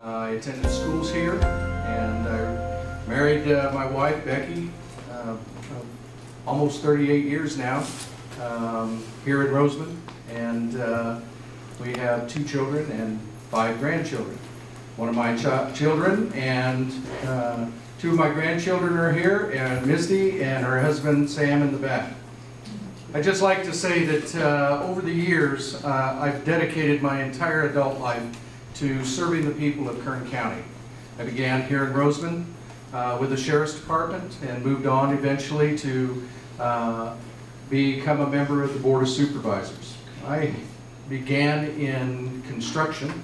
I attended schools here, and I married my wife, Becky, almost 38 years now, here in Roseman, and we have 2 children and 5 grandchildren. One of my children and 2 of my grandchildren are here, and Misty and her husband Sam in the back. I'd just like to say that over the years, I've dedicated my entire adult life to serving the people of Kern County. I began here in Roseman with the Sheriff's Department and moved on eventually to become a member of the Board of Supervisors. I began in construction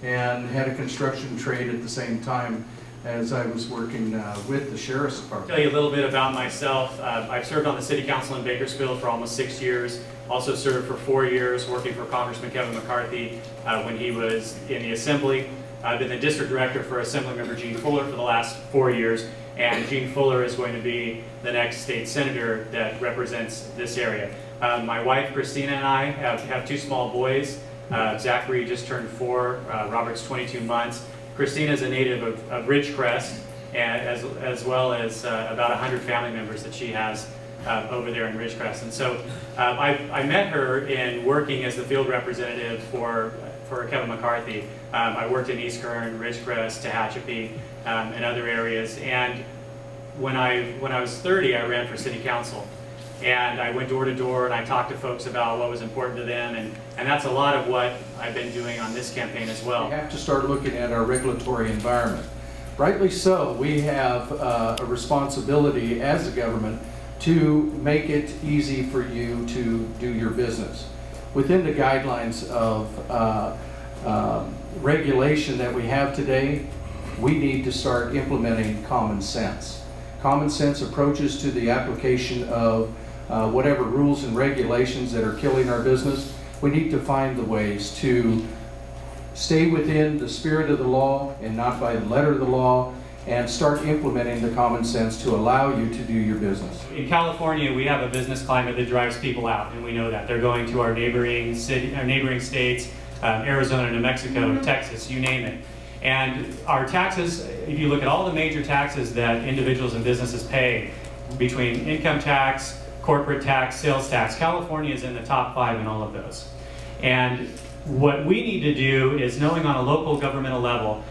and had a construction trade at the same time as I was working with the Sheriff's Department. I'll tell you a little bit about myself. I've served on the City Council in Bakersfield for almost 6 years. Also served for 4 years working for Congressman Kevin McCarthy when he was in the Assembly. I've been the District Director for Assemblymember Gene Fuller for the last 4 years, and Gene Fuller is going to be the next state senator that represents this area. My wife Christina and I have 2 small boys. Zachary just turned 4, Robert's 22 months. Christina is a native of Ridgecrest, and as well as about 100 family members that she has over there in Ridgecrest. And so I met her in working as the field representative for Kevin McCarthy. I worked in East Kern, Ridgecrest, Tehachapi, and other areas. And when I was 30, I ran for city council. And I went door to door and I talked to folks about what was important to them, and that's a lot of what I've been doing on this campaign as well. We have to start looking at our regulatory environment. Rightly so, we have a responsibility as a government to make it easy for you to do your business. Within the guidelines of regulation that we have today, we need to start implementing common sense. Common sense approaches to the application of whatever rules and regulations that are killing our business. We need to find the ways to stay within the spirit of the law and not by the letter of the law, and start implementing the common sense to allow you to do your business. In California, we have a business climate that drives people out, and we know that. They're going to our neighboring states, Arizona, New Mexico, Texas, you name it. And our taxes, if you look at all the major taxes that individuals and businesses pay, between income tax, corporate tax, sales tax, California is in the top 5 in all of those. And what we need to do is, knowing on a local governmental level,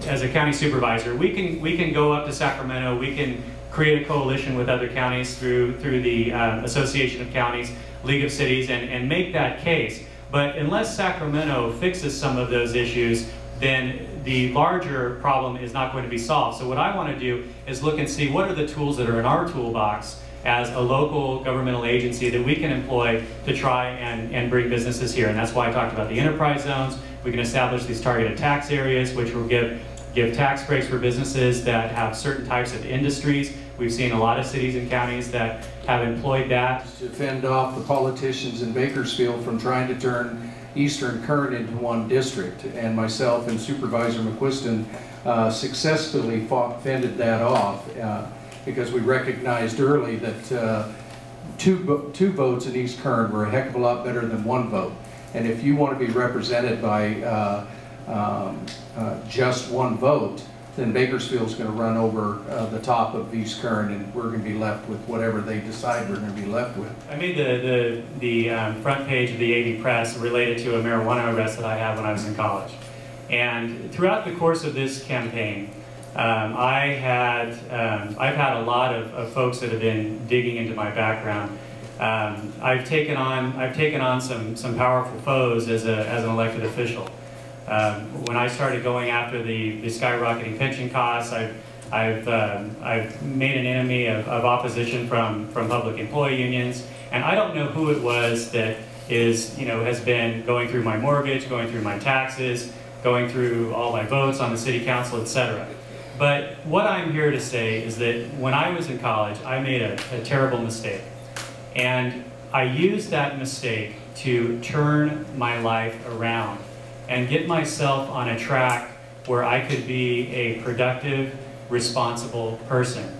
as a county supervisor, we can go up to Sacramento, we can create a coalition with other counties through the Association of Counties, League of Cities, and make that case. But unless Sacramento fixes some of those issues, then the larger problem is not going to be solved. So what I want to do is look and see what are the tools that are in our toolbox as a local governmental agency that we can employ to try and bring businesses here. And that's why I talked about the enterprise zones. We can establish these targeted tax areas, which will give tax breaks for businesses that have certain types of industries. We've seen a lot of cities and counties that have employed that. To fend off the politicians in Bakersfield from trying to turn Eastern Kern into one district, and myself and Supervisor McQuiston successfully fended that off because we recognized early that two votes in East Kern were a heck of a lot better than 1 vote. And if you want to be represented by just 1 vote, then Bakersfield's going to run over the top of East Kern, and we're going to be left with whatever they decide we're going to be left with. I made the front page of the AV Press related to a marijuana arrest that I had when I was in college. And throughout the course of this campaign, I've had a lot of folks that have been digging into my background. I've taken on some powerful foes as an elected official. When I started going after the skyrocketing pension costs, I've made an enemy of opposition from public employee unions, and I don't know who it was that has been going through my mortgage, going through my taxes, going through all my votes on the city council, etc. But what I'm here to say is that when I was in college, I made a terrible mistake, and I used that mistake to turn my life around and get myself on a track where I could be a productive, responsible person.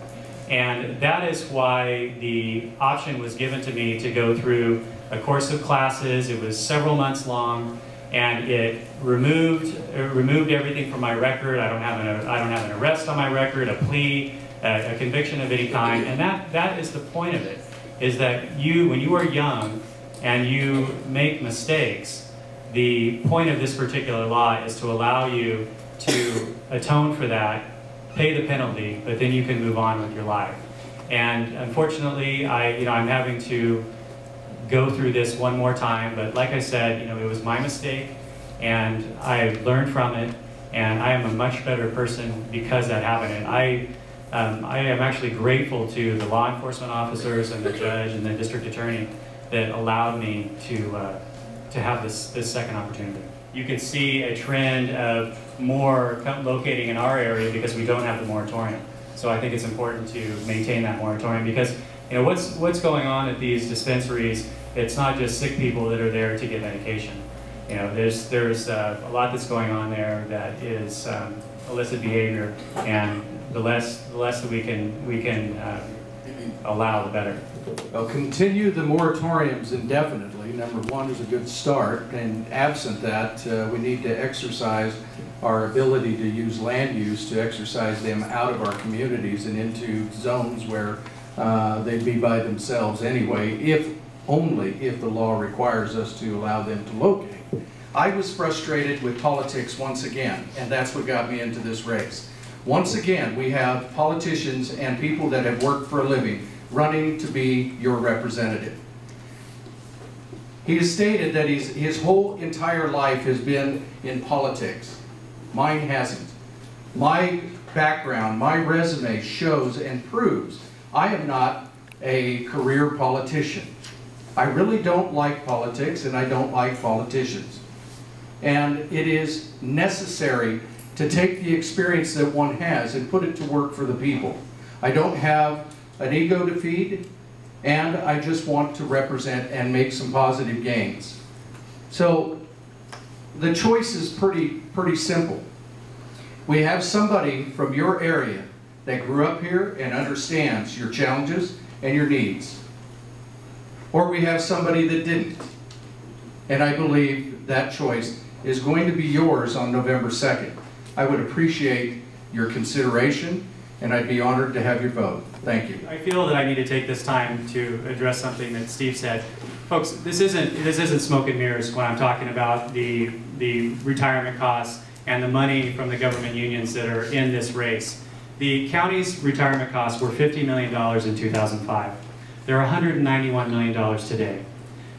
And that is why the option was given to me to go through a course of classes. It was several months long. and it removed everything from my record. I don't have an arrest on my record, a plea, a conviction of any kind, and that is the point of it, is that when you are young and you make mistakes, the point of this particular law is to allow you to atone for that, pay the penalty, but then you can move on with your life. And unfortunately, I'm having to go through this one more time, but like I said, it was my mistake, and I learned from it, and I am a much better person because that happened. And I am actually grateful to the law enforcement officers and the judge and the district attorney that allowed me to have this second opportunity. You can see a trend of more locating in our area because we don't have the moratorium. So I think it's important to maintain that moratorium because what's going on at these dispensaries, it's not just sick people that are there to get medication. There's a lot that's going on there that is illicit behavior, and the less that we can allow, the better. Well, continue the moratoriums indefinitely. Number one is a good start, and absent that, we need to exercise our ability to use land use to exercise them out of our communities and into zones where they'd be by themselves anyway, only if the law requires us to allow them to locate. I was frustrated with politics once again, and that's what got me into this race. Once again, we have politicians and people that have worked for a living running to be your representative. He has stated that his whole entire life has been in politics. Mine hasn't. My background, my resume shows and proves I am not a career politician. I really don't like politics, and I don't like politicians. And it is necessary to take the experience that one has and put it to work for the people. I don't have an ego to feed, and I just want to represent and make some positive gains. So the choice is pretty simple. We have somebody from your area that grew up here and understands your challenges and your needs. Or we have somebody that didn't. And I believe that choice is going to be yours on November 2nd. I would appreciate your consideration, and I'd be honored to have your vote. Thank you. I feel that I need to take this time to address something that Steve said. Folks, this isn't smoke and mirrors when I'm talking about the retirement costs and the money from the government unions that are in this race. The county's retirement costs were $50 million in 2005. They're $191 million today.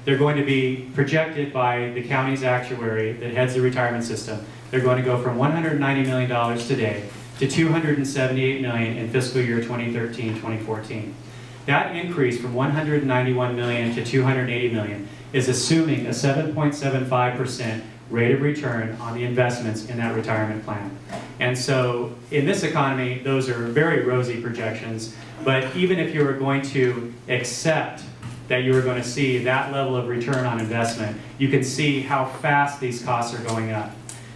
They're going to be projected by the county's actuary that heads the retirement system. They're going to go from $190 million today to $278 million in fiscal year 2013-2014. That increase from $191 million to $280 million is assuming a 7.75% rate of return on the investments in that retirement plan. And so in this economy, those are very rosy projections, but even if you were going to accept that you were going to see that level of return on investment, you can see how fast these costs are going up.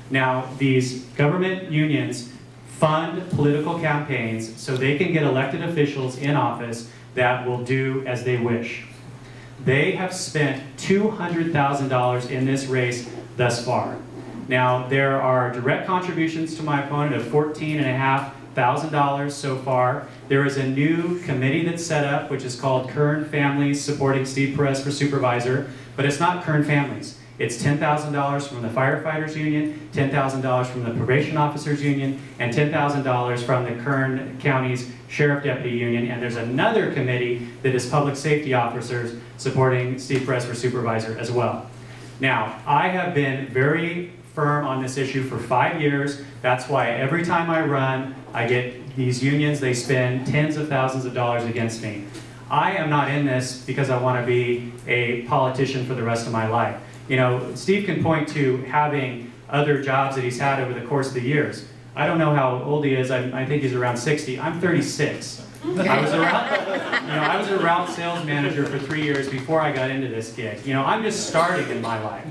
Now, these government unions fund political campaigns so they can get elected officials in office that will do as they wish. They have spent $200,000 in this race thus far. Now, there are direct contributions to my opponent of $14,500 so far. There is a new committee that's set up, which is called Kern Families Supporting Steve Perez for Supervisor, but it's not Kern Families. It's $10,000 from the Firefighters Union, $10,000 from the Probation Officers Union, and $10,000 from the Kern County's Sheriff Deputy Union, and there's another committee that is Public Safety Officers supporting Steve Perez for Supervisor as well. Now, I have been very firm on this issue for 5 years. That's why every time I run, I get these unions, they spend tens of thousands of dollars against me. I am not in this because I want to be a politician for the rest of my life. You know, Steve can point to having other jobs that he's had over the course of the years. I don't know how old he is. I think he's around 60. I'm 36. I was a route sales manager for 3 years before I got into this gig. You know, I'm just starting in my life.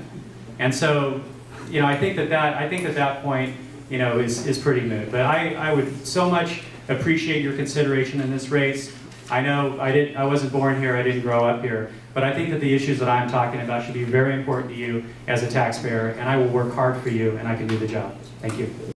And so, you know, I think that point, you know, is pretty moot. But I would so much appreciate your consideration in this race. I know I wasn't born here, I didn't grow up here, but I think that the issues that I'm talking about should be very important to you as a taxpayer, and I will work hard for you, and I can do the job. Thank you.